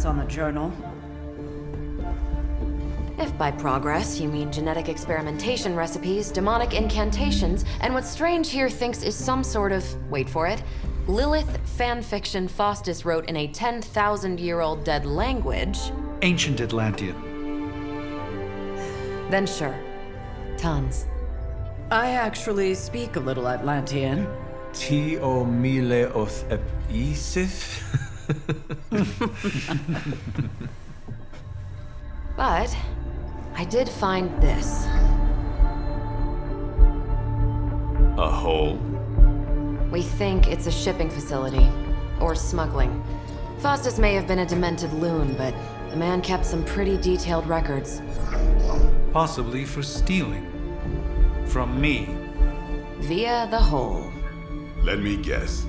on the journal. If by progress you mean genetic experimentation recipes, demonic incantations, and what Strange here thinks is some sort of, wait for it, Lilith fanfiction Faustus wrote in a 10,000-year-old dead language... Ancient Atlantean. Then sure. Tons. I actually speak a little Atlantean. Ti o mile oth episif? But I did find this. A hole? We think it's a shipping facility. Or smuggling. Faustus may have been a demented loon, but the man kept some pretty detailed records. Possibly for stealing. From me. Via the hole. Let me guess.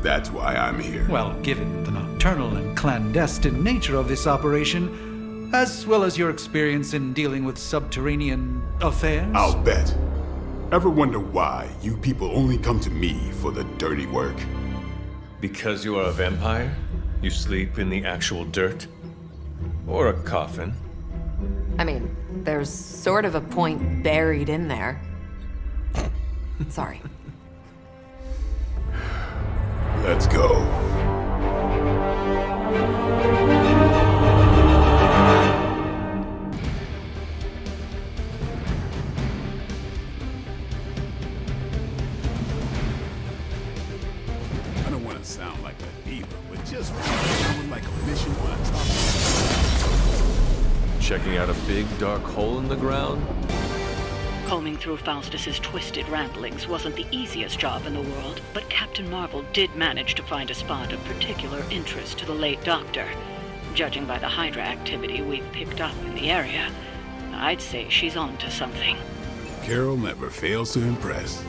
That's why I'm here. Well, given the nocturnal and clandestine nature of this operation, as well as your experience in dealing with subterranean affairs... I'll bet. Ever wonder why you people only come to me for the dirty work? Because you are a vampire? You sleep in the actual dirt? Or a coffin? I mean, there's sort of a point buried in there. Sorry. Let's go. I don't want to sound like a diva, but just sound like a mission when I talk. Checking out a big dark hole in the ground? Combing through Faustus's twisted ramblings wasn't the easiest job in the world, but Captain Marvel did manage to find a spot of particular interest to the late Doctor. Judging by the Hydra activity we've picked up in the area, I'd say she's on to something. Carol never fails to impress.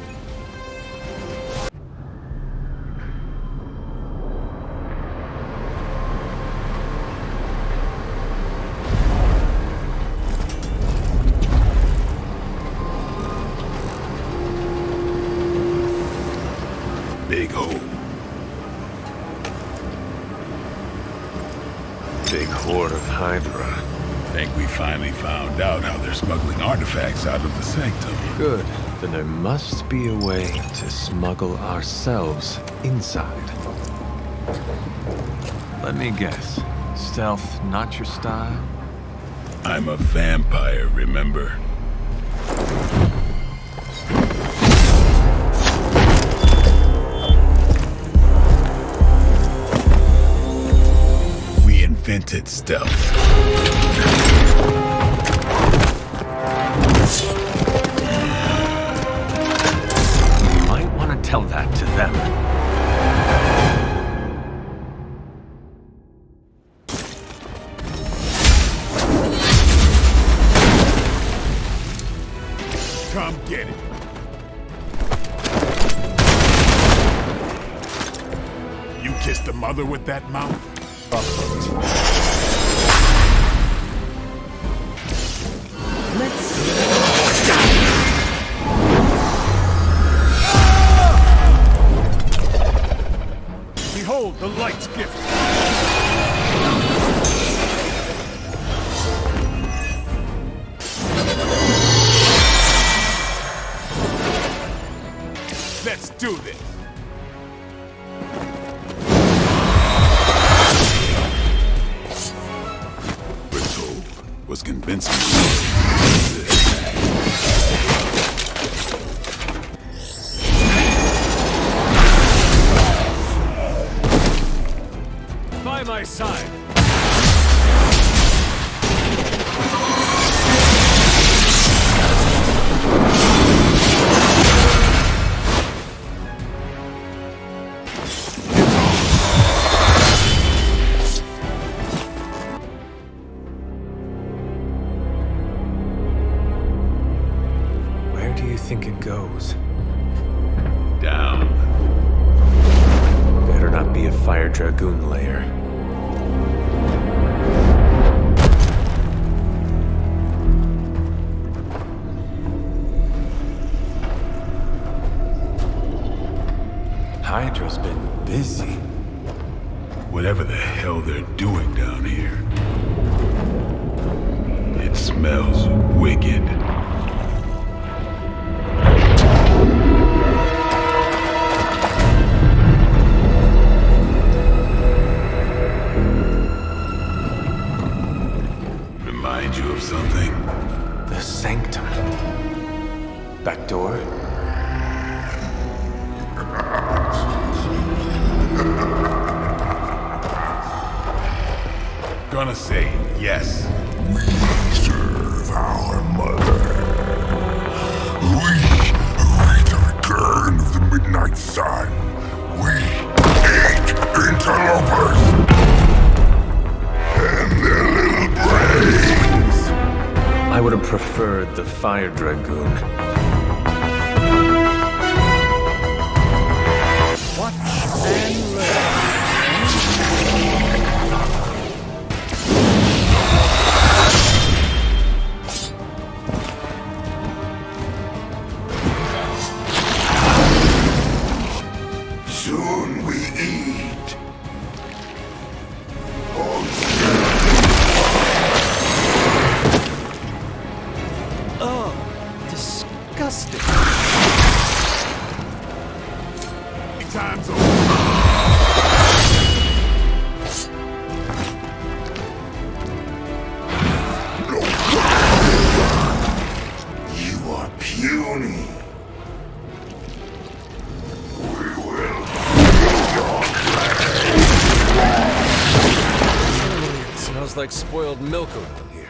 Big hole. Big horde of Hydra. Think we finally found out how they're smuggling artifacts out of the sanctum. Good. Then there must be a way to smuggle ourselves inside. Let me guess. Stealth not your style? I'm a vampire, remember? We invented stealth. You might want to tell that to them. Come get it. You kissed the mother with that mouth? Let's see. Behold the light's gift. Let's do this. Ritual was convincing. By my side. Where do you think it goes? Down. Better not be a Fire Dragoon lair. Hydra's been busy. Whatever the hell they're doing down here. smells wicked. Remind you of something? The sanctum. Back door? Gonna say yes. We serve our mother. We await the return of the Midnight Sun. We hate interlopers and their little brains. I would have preferred the Fire Dragoon. Watch and learn. Soon we eat. Disgusting. Time's over. You are puny. We will It smells like spoiled milk around here.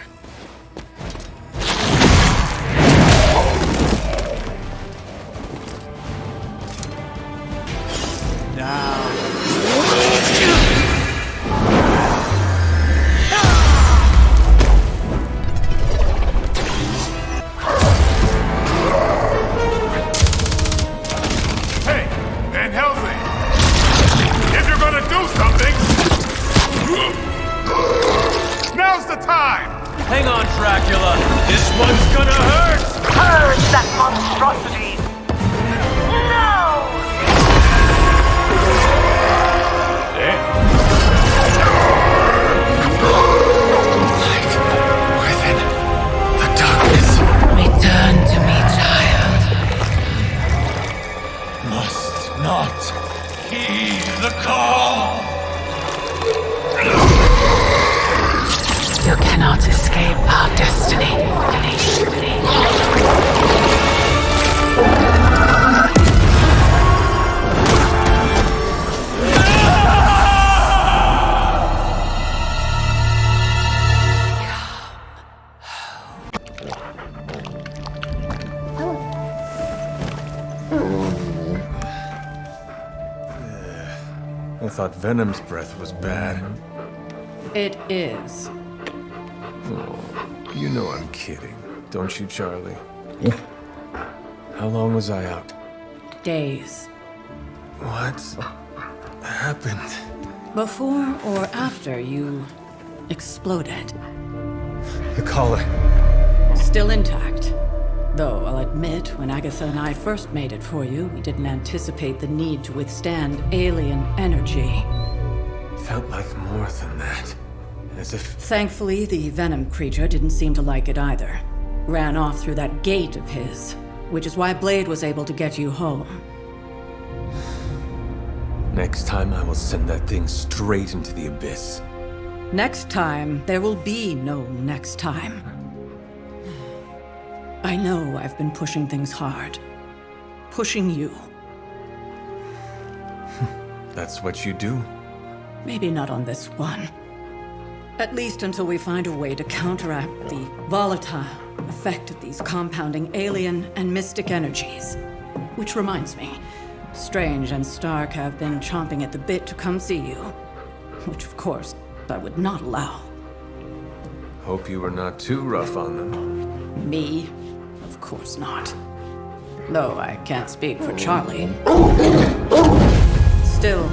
Hey, Van Helsing! If you're gonna do something, now's the time! Hang on, Dracula! This one's gonna hurt! Purge that monstrosity! No! Return to me, child. Must not heed the call! You cannot escape our destiny. I thought Venom's breath was bad. It is. You know I'm kidding, don't you, Charlie? How long was I out? Days. What happened? Before or after you exploded. The collar. Still intact. Though I'll admit, when Agatha and I first made it for you, we didn't anticipate the need to withstand alien energy. Felt like more than that. As if Thankfully, the venom creature didn't seem to like it either. Ran off through that gate of his, which is why Blade was able to get you home. next time I will send that thing straight into the abyss. Next time, there will be no next time. I know I've been pushing things hard. Pushing you. That's what you do? Maybe not on this one. At least until we find a way to counteract the volatile effect of these compounding alien and mystic energies. Which reminds me, Strange and Stark have been chomping at the bit to come see you. Which, of course, I would not allow. Hope you were not too rough on them. Me? Of course not. Though I can't speak for Charlie. Still,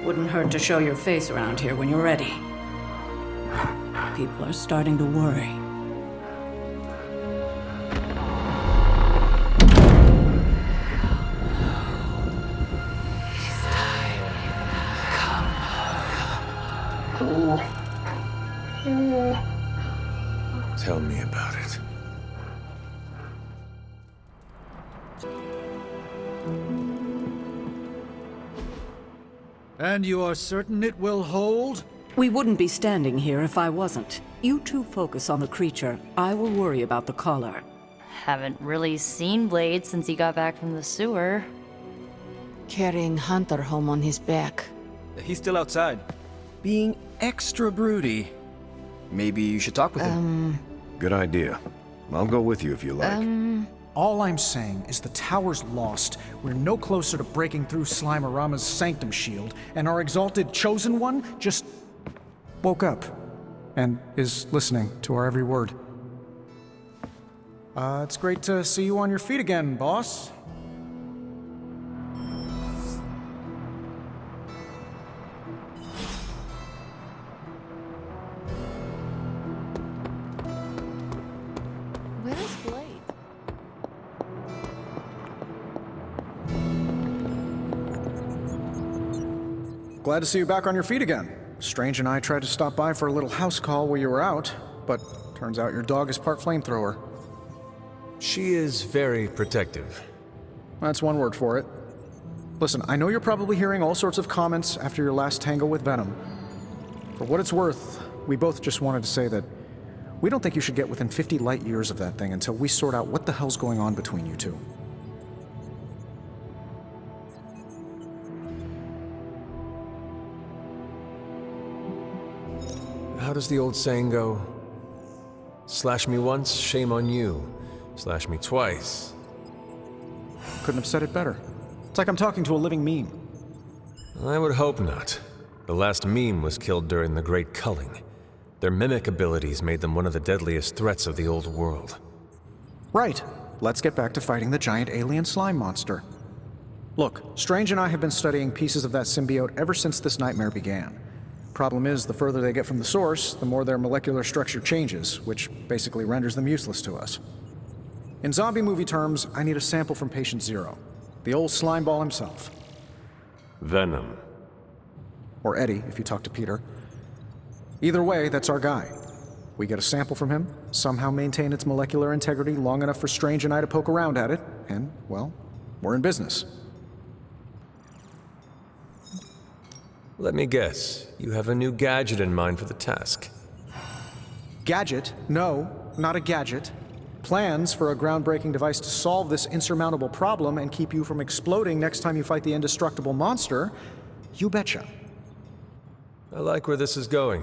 wouldn't hurt to show your face around here when you're ready. People are starting to worry. Tell me about it. And you are certain it will hold? We wouldn't be standing here if I wasn't. You two focus on the creature. I will worry about the collar. Haven't really seen Blade since he got back from the sewer. Carrying Hunter home on his back. He's still outside. Being extra broody. Maybe you should talk with him. Good idea. I'll go with you if you like. All I'm saying is the tower's lost. We're no closer to breaking through Slimerama's sanctum shield, and our exalted chosen one just woke up and is listening to our every word. It's great to see you on your feet again, boss. Where is Blade? Glad to see you back on your feet again. Strange and I tried to stop by for a little house call while you were out, but turns out your dog is part flamethrower. She is very protective. That's one word for it. Listen, I know you're probably hearing all sorts of comments after your last tango with Venom. For what it's worth, we both just wanted to say that we don't think you should get within 50 light years of that thing until we sort out what the hell's going on between you two. How does the old saying go? Slash me once, shame on you. Slash me twice. Couldn't have said it better. It's like I'm talking to a living meme. I would hope not. The last meme was killed during the Great Culling. Their mimic abilities made them one of the deadliest threats of the old world. Right. Let's get back to fighting the giant alien slime monster. Look, Strange and I have been studying pieces of that symbiote ever since this nightmare began. Problem is, the further they get from the source, the more their molecular structure changes, which basically renders them useless to us. In zombie movie terms, I need a sample from Patient Zero. The old slime ball himself. Venom. Or Eddie, if you talk to Peter. Either way, that's our guy. We get a sample from him, somehow maintain its molecular integrity long enough for Strange and I to poke around at it, and, well, we're in business. Let me guess, you have a new gadget in mind for the task. Gadget? No, not a gadget. Plans for a groundbreaking device to solve this insurmountable problem and keep you from exploding next time you fight the indestructible monster? You betcha. I like where this is going.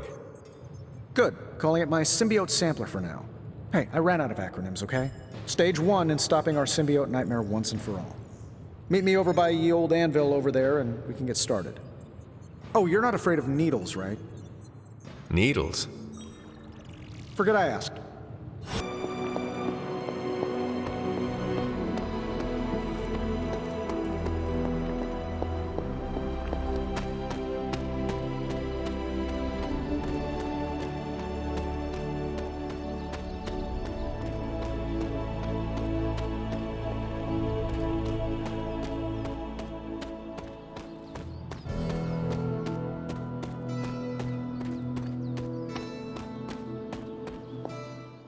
Good. Calling it my symbiote sampler for now. Hey, I ran out of acronyms, okay? Stage 1 in stopping our symbiote nightmare once and for all. Meet me over by ye old anvil over there and we can get started. Oh, you're not afraid of needles, right? Needles? Forget I asked.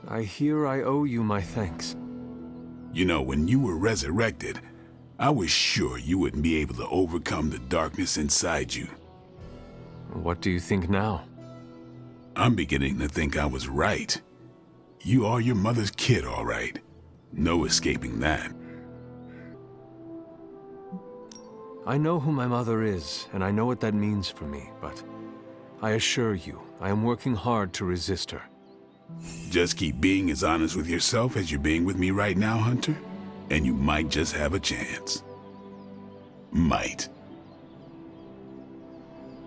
I hear I owe you my thanks. You know, when you were resurrected, I was sure you wouldn't be able to overcome the darkness inside you. What do you think now? I'm beginning to think I was right. You are your mother's kid, all right. No escaping that. I know who my mother is, and I know what that means for me, but I assure you, I am working hard to resist her. Just keep being as honest with yourself as you're being with me right now, Hunter, and you might just have a chance. Might.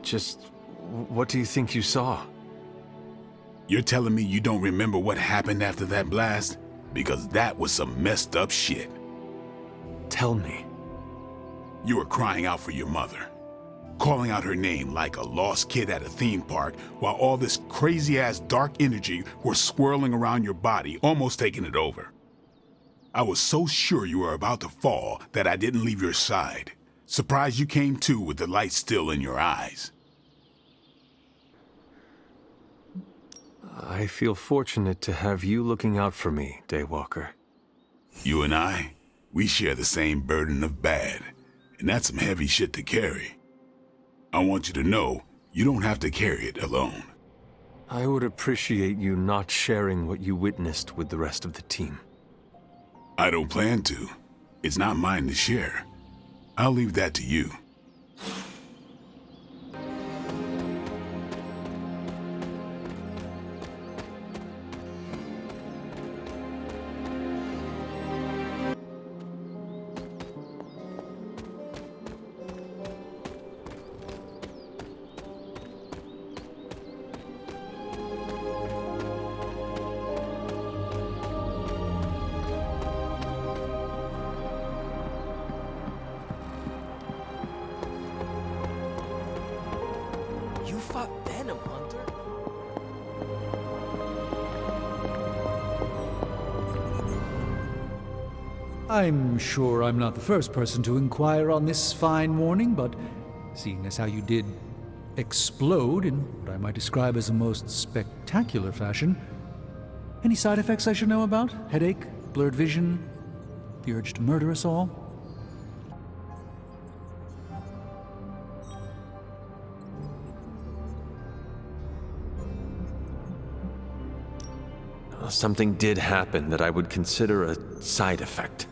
Just, what do you think you saw? You're telling me you don't remember what happened after that blast? Because that was some messed up shit. Tell me. You were crying out for your mother, calling out her name like a lost kid at a theme park, while all this crazy-ass dark energy was swirling around your body, almost taking it over. I was so sure you were about to fall that I didn't leave your side. Surprised you came to with the light still in your eyes. I feel fortunate to have you looking out for me, Daywalker. You and I, we share the same burden of bad, and that's some heavy shit to carry. I want you to know, you don't have to carry it alone. I would appreciate you not sharing what you witnessed with the rest of the team. I don't plan to. It's not mine to share. I'll leave that to you. You fought Venom, Hunter? I'm sure I'm not the first person to inquire on this fine morning, but seeing as how you did explode in what I might describe as a most spectacular fashion, any side effects I should know about? Headache? Blurred vision? The urge to murder us all? Something did happen that I would consider a side effect.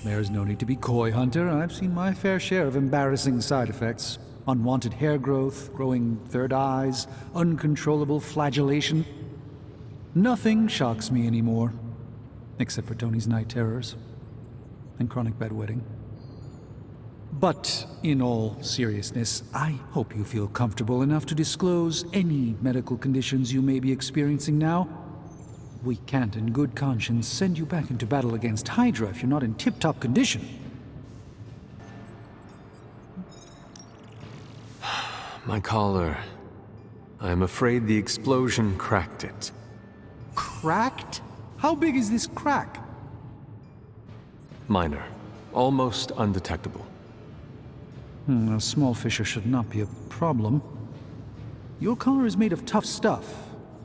There's no need to be coy, Hunter. I've seen my fair share of embarrassing side effects. Unwanted hair growth, growing third eyes, uncontrollable flagellation. Nothing shocks me anymore, except for Tony's night terrors and chronic bedwetting. But in all seriousness, I hope you feel comfortable enough to disclose any medical conditions you may be experiencing now. We can't in good conscience send you back into battle against Hydra if you're not in tip-top condition. My collar. I'm afraid the explosion cracked it. Cracked? How big is this crack? Minor. Almost undetectable. A small fissure should not be a problem. Your collar is made of tough stuff,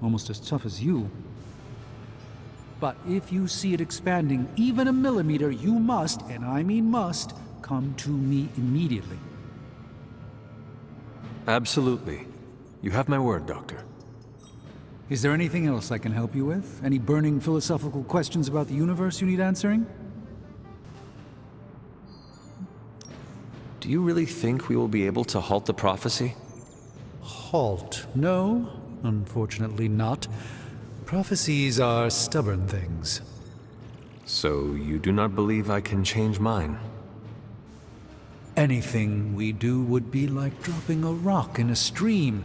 almost as tough as you. But if you see it expanding even a millimeter, you must, and I mean must, come to me immediately. Absolutely. You have my word, Doctor. Is there anything else I can help you with? Any burning philosophical questions about the universe you need answering? Do you really think we will be able to halt the prophecy? Halt? No, unfortunately not. Prophecies are stubborn things. So you do not believe I can change mine? Anything we do would be like dropping a rock in a stream.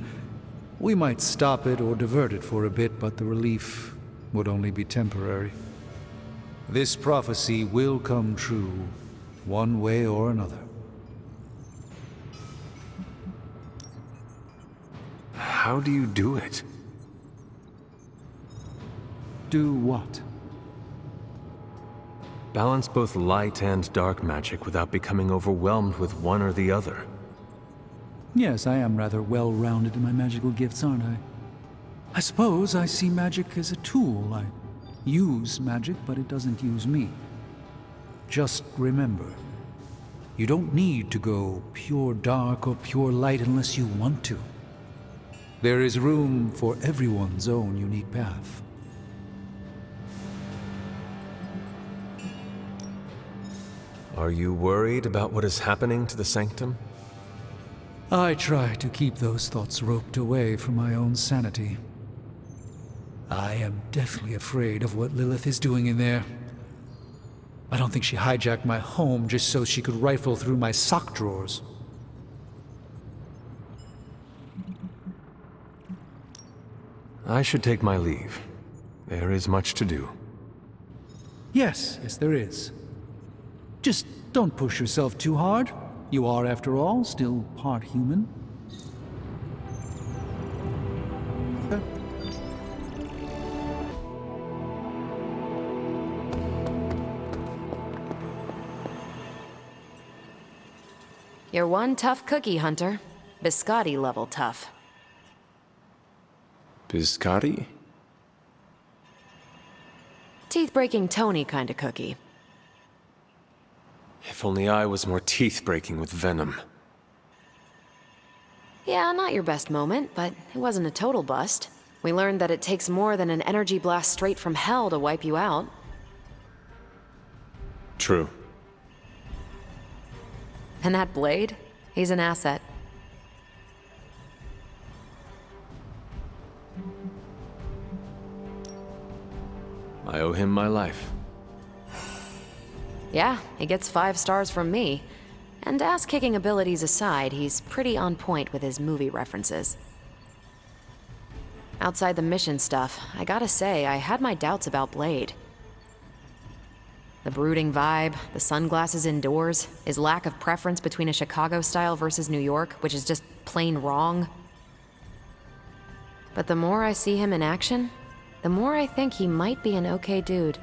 We might stop it or divert it for a bit, but the relief would only be temporary. This prophecy will come true, one way or another. How do you do it? Do what? Balance both light and dark magic without becoming overwhelmed with one or the other. Yes, I am rather well-rounded in my magical gifts, aren't I? I suppose I see magic as a tool. I use magic, but it doesn't use me. Just remember, you don't need to go pure dark or pure light unless you want to. There is room for everyone's own unique path. Are you worried about what is happening to the Sanctum? I try to keep those thoughts roped away from my own sanity. I am deathly afraid of what Lilith is doing in there. I don't think she hijacked my home just so she could rifle through my sock drawers. I should take my leave. There is much to do. Yes, there is. Just don't push yourself too hard. You are, after all, still part human. You're one tough cookie, Hunter. Biscotti level tough. Biscotti? Teeth-breaking Tony kind of cookie. If only I was more teeth-breaking with venom. Yeah, not your best moment, but it wasn't a total bust. We learned that it takes more than an energy blast straight from hell to wipe you out. True. And that blade? He's an asset. I owe him my life. Yeah, he gets 5 stars from me. And ass-kicking abilities aside, he's pretty on point with his movie references. Outside the mission stuff, I gotta say, I had my doubts about Blade. The brooding vibe, the sunglasses indoors, his lack of preference between a Chicago style versus New York, which is just plain wrong. But the more I see him in action, the more I think he might be an okay dude.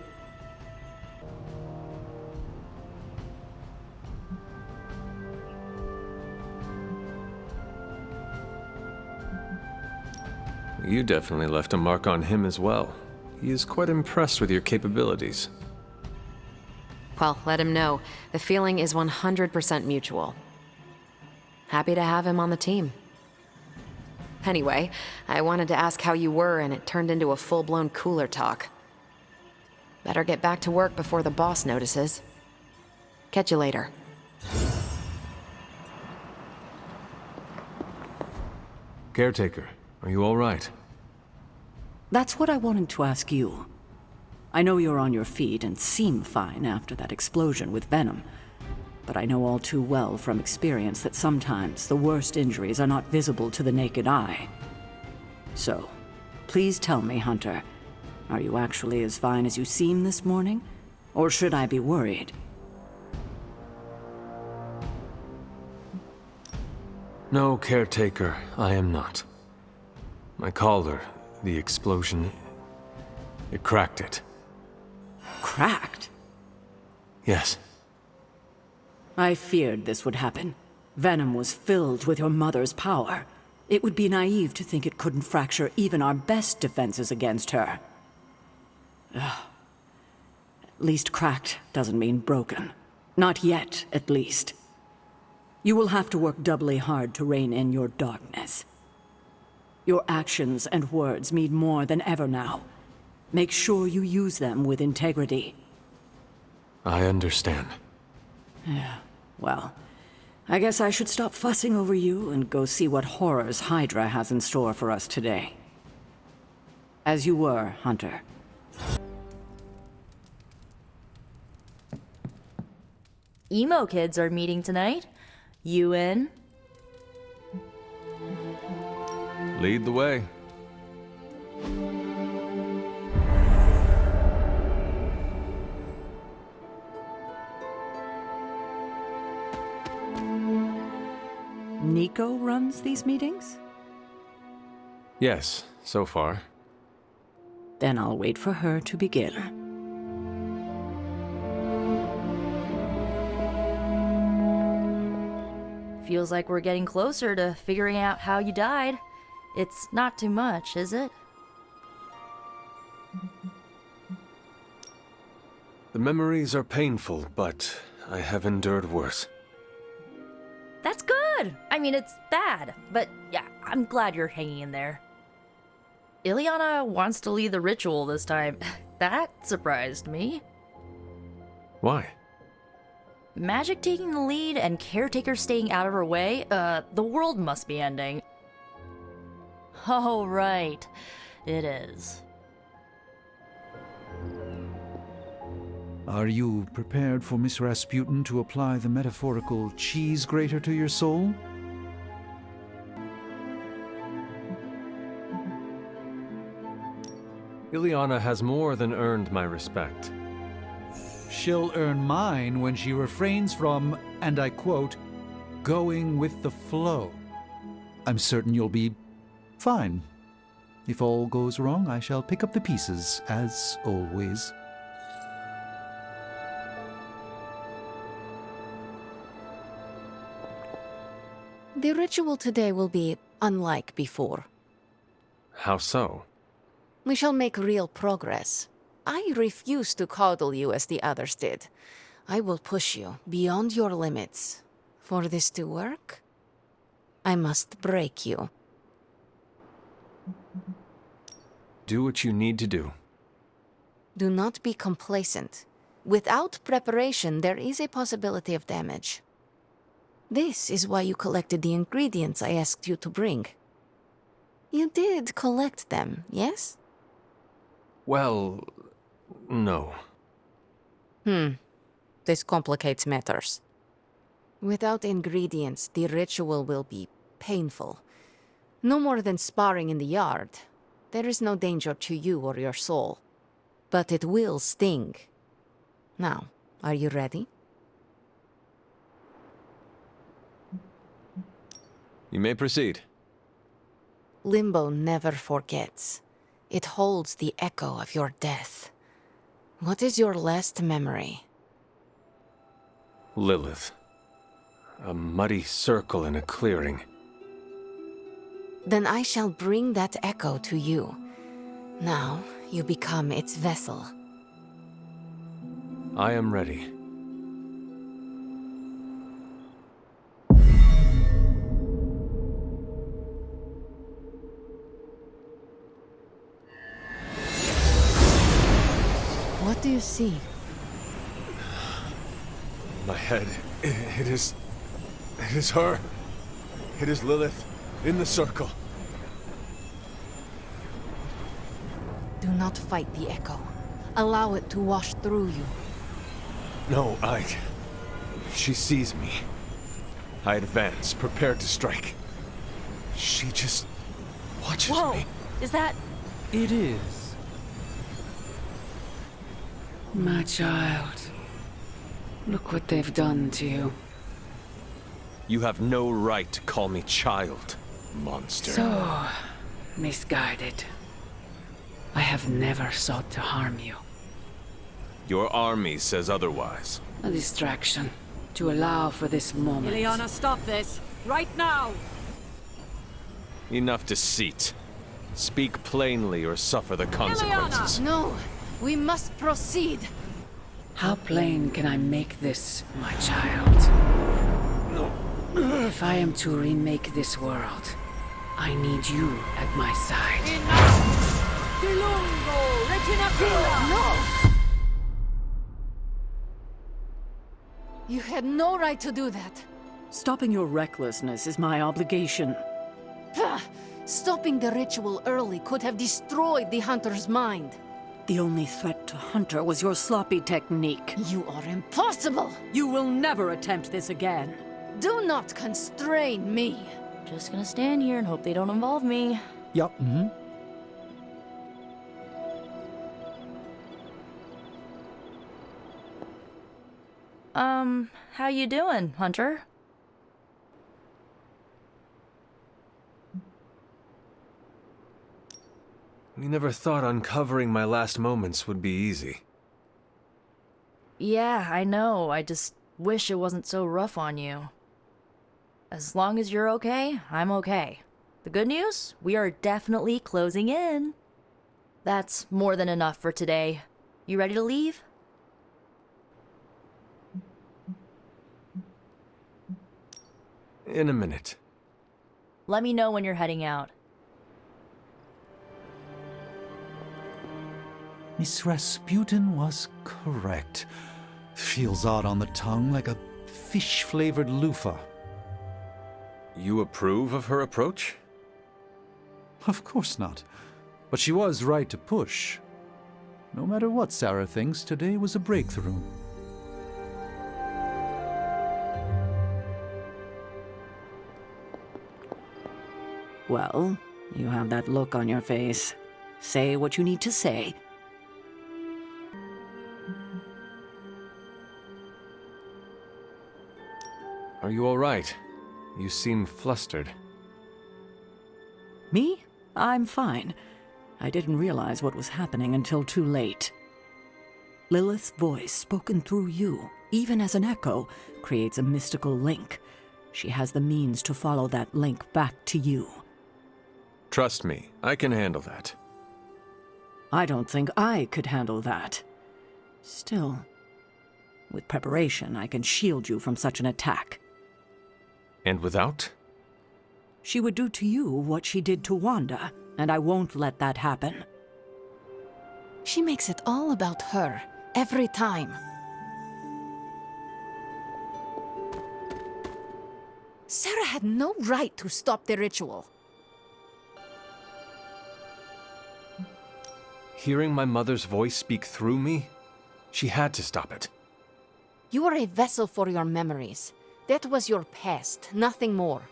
You definitely left a mark on him as well. He is quite impressed with your capabilities. Well, let him know. The feeling is 100% mutual. Happy to have him on the team. Anyway, I wanted to ask how you were, and it turned into a full-blown cooler talk. Better get back to work before the boss notices. Catch you later. Caretaker, are you all right? That's what I wanted to ask you. I know you're on your feet and seem fine after that explosion with Venom, but I know all too well from experience that sometimes the worst injuries are not visible to the naked eye. So, please tell me, Hunter, are you actually as fine as you seem this morning? Or should I be worried? No, Caretaker, I am not. My collar, the explosion, it cracked it. Cracked? Yes. I feared this would happen. Venom was filled with your mother's power. It would be naive to think it couldn't fracture even our best defenses against her. Ugh. At least cracked doesn't mean broken. Not yet, at least. You will have to work doubly hard to rein in your darkness. Your actions and words mean more than ever now. Make sure you use them with integrity. I understand. Yeah, well, I guess I should stop fussing over you and go see what horrors Hydra has in store for us today. As you were, Hunter. Emo kids are meeting tonight. You in? Lead the way. Nico runs these meetings? Yes, so far. Then I'll wait for her to begin. Feels like we're getting closer to figuring out how you died. It's not too much, is it? The memories are painful, but I have endured worse. That's good! I mean, it's bad, but yeah, I'm glad you're hanging in there. Ileana wants to lead the ritual this time. That surprised me. Why? Magic taking the lead and Caretaker staying out of her way? The world must be ending. Oh, right. It is. Are you prepared for Miss Rasputin to apply the metaphorical cheese grater to your soul? Ileana has more than earned my respect. She'll earn mine when she refrains from, and I quote, going with the flow. I'm certain you'll be fine. If all goes wrong, I shall pick up the pieces, as always. The ritual today will be unlike before. How so? We shall make real progress. I refuse to coddle you as the others did. I will push you beyond your limits. For this to work, I must break you. Do what you need to do. Do not be complacent. Without preparation, there is a possibility of damage. This is why you collected the ingredients I asked you to bring. You did collect them, yes? Well, no. This complicates matters. Without ingredients, the ritual will be painful. No more than sparring in the yard. There is no danger to you or your soul. But it will sting. Now, are you ready? You may proceed. Limbo never forgets. It holds the echo of your death. What is your last memory? Lilith. A muddy circle in a clearing. Then I shall bring that echo to you. Now, you become its vessel. I am ready. What do you see? My head. It is her. It is Lilith in the circle. Do not fight the echo. Allow it to wash through you. No, she sees me. I advance, prepared to strike. She just watches me. Is that... It is. My child. Look what they've done to you. You have no right to call me child, monster. So misguided. I have never sought to harm you. Your army says otherwise. A distraction to allow for this moment. Ileana, stop this! Right now! Enough deceit. Speak plainly or suffer the consequences. No, we must proceed. How plain can I make this, my child? No. If I am to remake this world, I need you at my side. No! You had no right to do that. Stopping your recklessness is my obligation. Stopping the ritual early could have destroyed the hunter's mind. The only threat to Hunter was your sloppy technique. You are impossible! You will never attempt this again. Do not constrain me. Just gonna stand here and hope they don't involve me. Yup. How you doing, Hunter? We never thought uncovering my last moments would be easy. Yeah, I know. I just wish it wasn't so rough on you. As long as you're okay, I'm okay. The good news? We are definitely closing in. That's more than enough for today. You ready to leave? In a minute. Let me know when you're heading out. Miss Rasputin was correct. Feels odd on the tongue, like a fish-flavored loofah. You approve of her approach? Of course not. But she was right to push. No matter what Sarah thinks, today was a breakthrough. Well, you have that look on your face. Say what you need to say. Are you all right? You seem flustered. Me? I'm fine. I didn't realize what was happening until too late. Lilith's voice, spoken through you, even as an echo, creates a mystical link. She has the means to follow that link back to you. Trust me, I can handle that. I don't think I could handle that. Still, with preparation, I can shield you from such an attack. And without? She would do to you what she did to Wanda, and I won't let that happen. She makes it all about her, every time. Sarah had no right to stop the ritual. Hearing my mother's voice speak through me, she had to stop it. You are a vessel for your memories. That was your past, nothing more.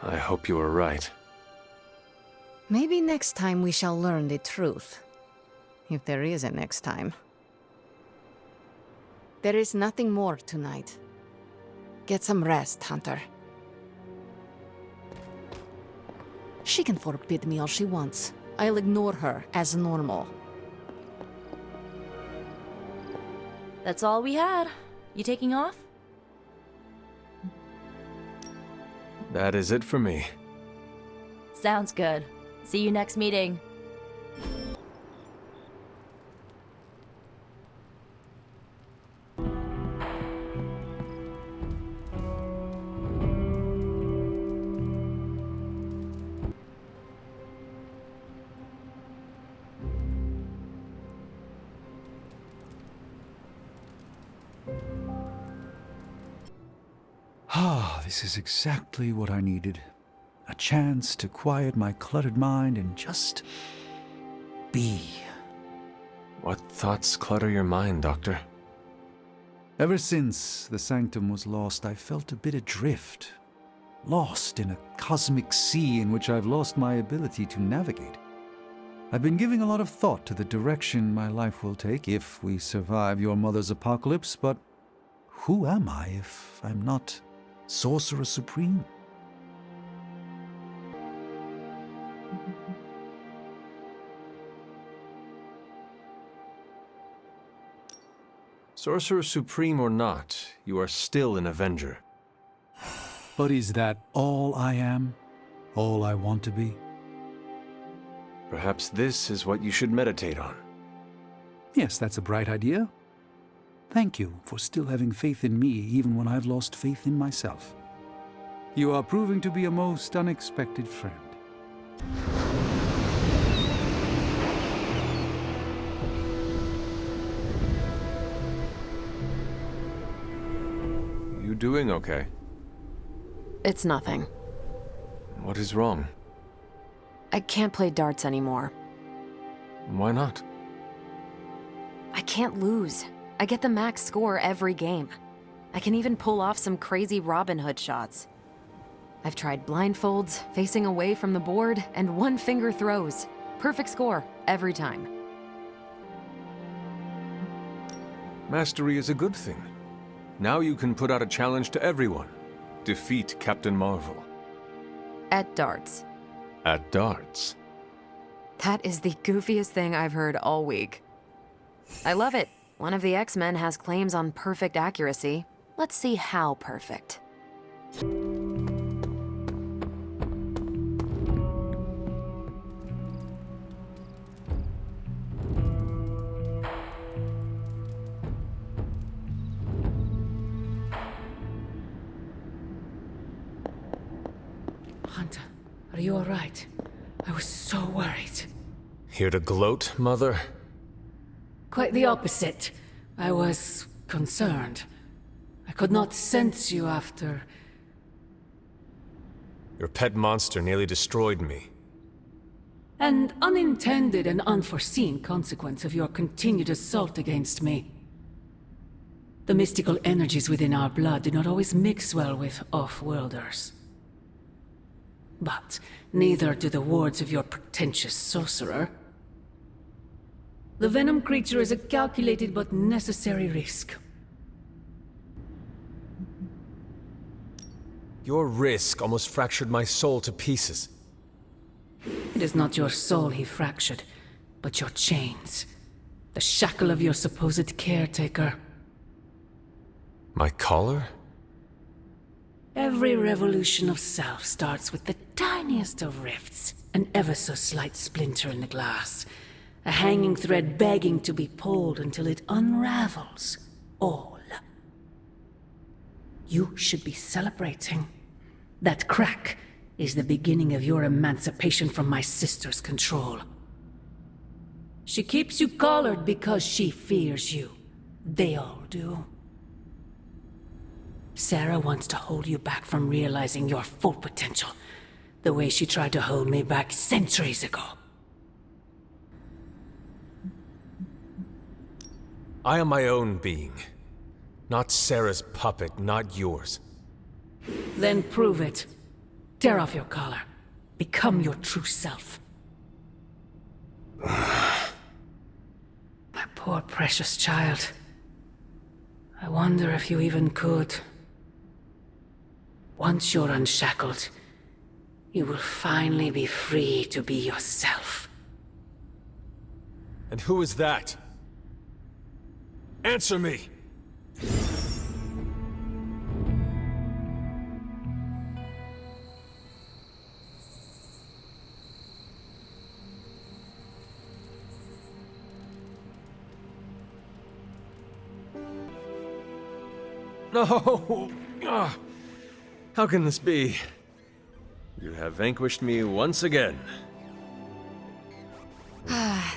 I hope you are right. Maybe next time we shall learn the truth. If there is a next time. There is nothing more tonight. Get some rest, Hunter. She can forbid me all she wants. I'll ignore her as normal. That's all we had. You taking off? That is it for me. Sounds good. See you next meeting. Ah, this is exactly what I needed. A chance to quiet my cluttered mind and just be. What thoughts clutter your mind, Doctor? Ever since the Sanctum was lost, I felt a bit adrift. Lost in a cosmic sea in which I've lost my ability to navigate. I've been giving a lot of thought to the direction my life will take if we survive your mother's apocalypse, but who am I if I'm not Sorcerer Supreme? Sorcerer Supreme or not, you are still an Avenger. But is that all I am? All I want to be? Perhaps this is what you should meditate on. Yes, that's a bright idea. Thank you for still having faith in me even when I've lost faith in myself. You are proving to be a most unexpected friend. You doing okay? It's nothing. What is wrong? I can't play darts anymore. Why not? I can't lose. I get the max score every game. I can even pull off some crazy Robin Hood shots. I've tried blindfolds, facing away from the board, and one-finger throws. Perfect score, every time. Mastery is a good thing. Now you can put out a challenge to everyone. Defeat Captain Marvel. At darts. At darts. That is the goofiest thing I've heard all week. I love it. One of the X-Men has claims on perfect accuracy. Let's see how perfect. Hunter, are you all right? I was so worried. Here to gloat, Mother? Quite the opposite. I was concerned. I could not sense you after. Your pet monster nearly destroyed me. An unintended and unforeseen consequence of your continued assault against me. The mystical energies within our blood do not always mix well with off-worlders. But neither do the wards of your pretentious sorcerer. The venom creature is a calculated but necessary risk. Your risk almost fractured my soul to pieces. It is not your soul he fractured, but your chains. The shackle of your supposed caretaker. My collar? Every revolution of self starts with the tiniest of rifts, an ever so slight splinter in the glass, a hanging thread begging to be pulled until it unravels all. You should be celebrating. That crack is the beginning of your emancipation from my sister's control. She keeps you collared because she fears you. They all do. Sarah wants to hold you back from realizing your full potential, the way she tried to hold me back centuries ago. I am my own being. Not Sarah's puppet, not yours. Then prove it. Tear off your collar. Become your true self. My poor precious child. I wonder if you even could. Once you're unshackled, you will finally be free to be yourself. And who is that? Answer me! No! Ah. How can this be? You have vanquished me once again.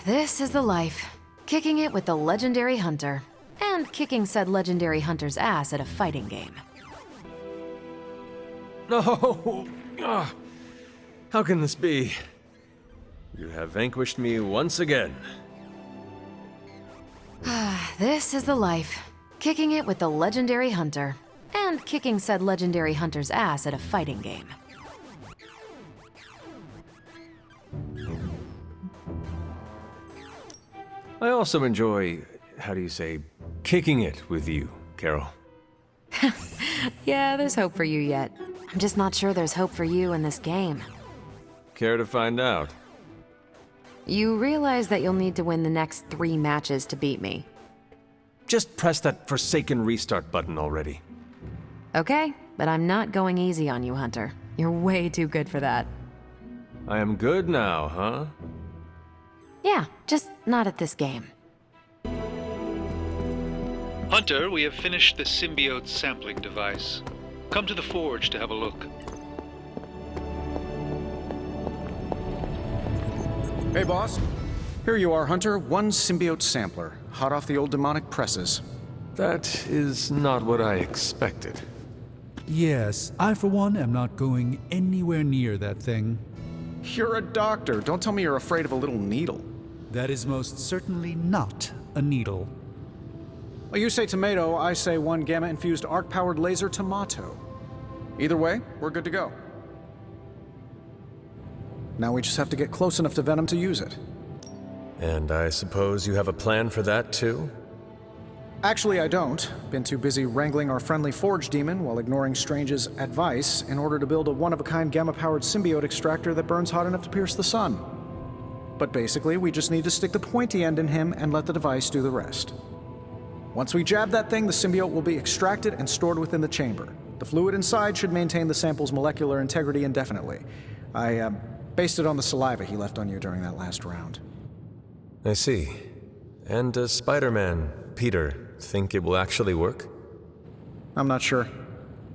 This is the life. Kicking it with the legendary hunter. And kicking said legendary hunter's ass at a fighting game. No! Ah. How can this be? You have vanquished me once again. This is the life. Kicking it with the legendary hunter. And kicking said legendary hunter's ass at a fighting game. I also enjoy, how do you say, kicking it with you, Carol. Yeah, there's hope for you yet. I'm just not sure there's hope for you in this game. Care to find out? You realize that you'll need to win the next 3 matches to beat me. Just press that forsaken restart button already. Okay, but I'm not going easy on you, Hunter. You're way too good for that. I am good now, huh? Yeah, just not at this game. Hunter, we have finished the symbiote sampling device. Come to the forge to have a look. Hey, boss. Here you are, Hunter. 1 symbiote sampler, hot off the old demonic presses. That is not what I expected. Yes, I for one am not going anywhere near that thing. You're a doctor. Don't tell me you're afraid of a little needle. That is most certainly not a needle. Well, you say tomato, I say 1 gamma-infused arc-powered laser tomato. Either way, we're good to go. Now we just have to get close enough to Venom to use it. And I suppose you have a plan for that, too? Actually, I don't. Been too busy wrangling our friendly Forge demon while ignoring Strange's advice in order to build a one-of-a-kind gamma-powered symbiote extractor that burns hot enough to pierce the sun. But basically, we just need to stick the pointy end in him and let the device do the rest. Once we jab that thing, the symbiote will be extracted and stored within the chamber. The fluid inside should maintain the sample's molecular integrity indefinitely. I based it on the saliva he left on you during that last round. I see. And does Spider-Man, Peter, think it will actually work? I'm not sure.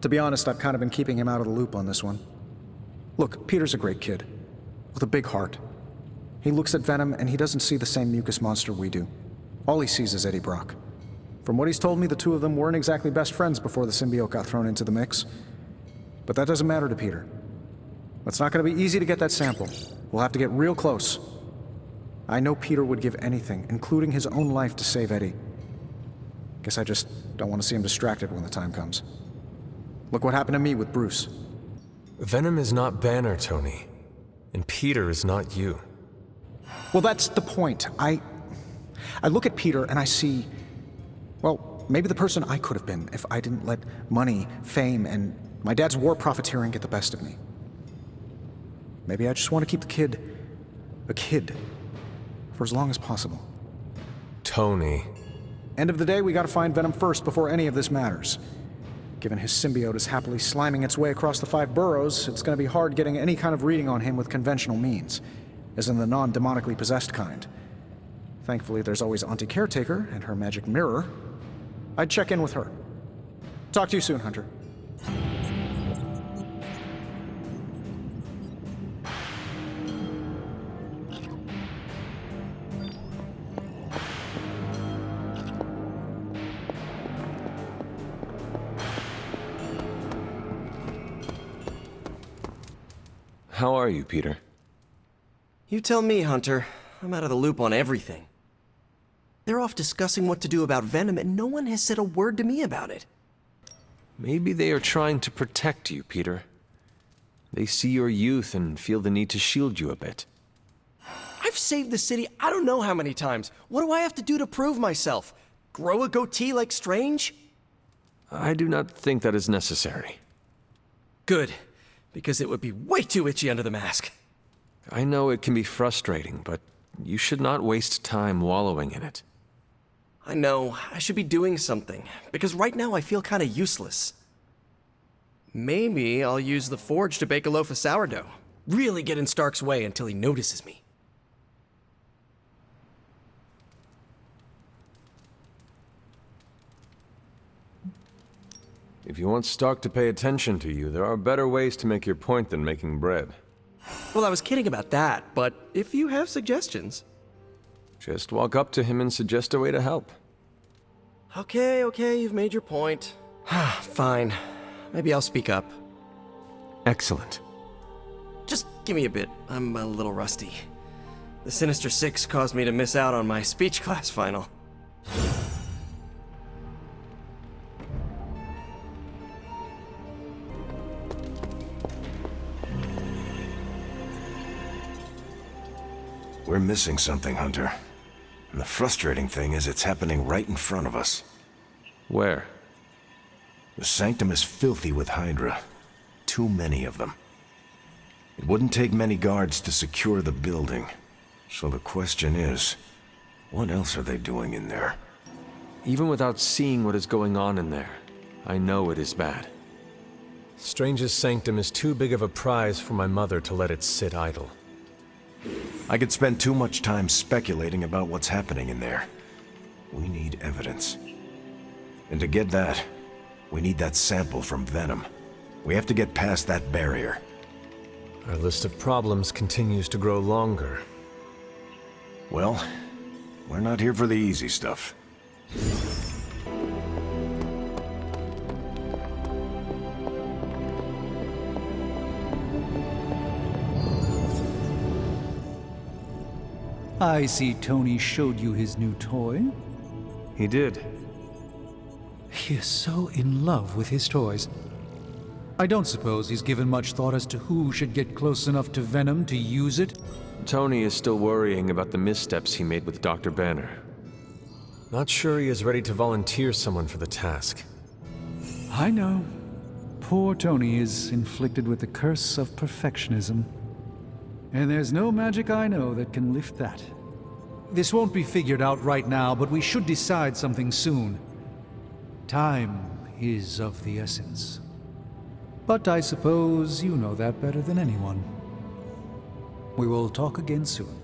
To be honest, I've kind of been keeping him out of the loop on this one. Look, Peter's a great kid, with a big heart. He looks at Venom and he doesn't see the same mucus monster we do. All he sees is Eddie Brock. From what he's told me, the two of them weren't exactly best friends before the symbiote got thrown into the mix. But that doesn't matter to Peter. It's not going to be easy to get that sample. We'll have to get real close. I know Peter would give anything, including his own life, to save Eddie. Guess I just don't want to see him distracted when the time comes. Look what happened to me with Bruce. Venom is not Banner, Tony. And Peter is not you. Well, that's the point. I look at Peter and I see, well, maybe the person I could have been if I didn't let money, fame, and my dad's war profiteering get the best of me. Maybe I just want to keep the kid a kid for as long as possible. Tony. End of the day, we gotta find Venom first before any of this matters. Given his symbiote is happily sliming its way across the 5 boroughs, it's going to be hard getting any kind of reading on him with conventional means, as in the non-demonically possessed kind. Thankfully, there's always Auntie Caretaker and her magic mirror. I'd check in with her. Talk to you soon, Hunter. How are you, Peter? You tell me, Hunter. I'm out of the loop on everything. They're off discussing what to do about Venom, and no one has said a word to me about it. Maybe they are trying to protect you, Peter. They see your youth and feel the need to shield you a bit. I've saved the city I don't know how many times. What do I have to do to prove myself? Grow a goatee like Strange? I do not think that is necessary. Good, because it would be way too itchy under the mask. I know it can be frustrating, but you should not waste time wallowing in it. I know, I should be doing something, because right now I feel kinda useless. Maybe I'll use the forge to bake a loaf of sourdough. Really get in Stark's way until he notices me. If you want Stark to pay attention to you, there are better ways to make your point than making bread. Well, I was kidding about that, but if you have suggestions... Just walk up to him and suggest a way to help. Okay, you've made your point. Fine. Maybe I'll speak up. Excellent. Just give me a bit. I'm a little rusty. The Sinister Six caused me to miss out on my speech class final. We're missing something, Hunter. And the frustrating thing is it's happening right in front of us. Where? The Sanctum is filthy with Hydra. Too many of them. It wouldn't take many guards to secure the building. So the question is, what else are they doing in there? Even without seeing what is going on in there, I know it is bad. Strange's Sanctum is too big of a prize for my mother to let it sit idle. I could spend too much time speculating about what's happening in there. We need evidence. And to get that, we need that sample from Venom. We have to get past that barrier. Our list of problems continues to grow longer. Well, we're not here for the easy stuff. I see Tony showed you his new toy. He did. He is so in love with his toys. I don't suppose he's given much thought as to who should get close enough to Venom to use it. Tony is still worrying about the missteps he made with Dr. Banner. Not sure he is ready to volunteer someone for the task. I know. Poor Tony is inflicted with the curse of perfectionism. And there's no magic I know that can lift that. This won't be figured out right now, but we should decide something soon. Time is of the essence. But I suppose you know that better than anyone. We will talk again soon.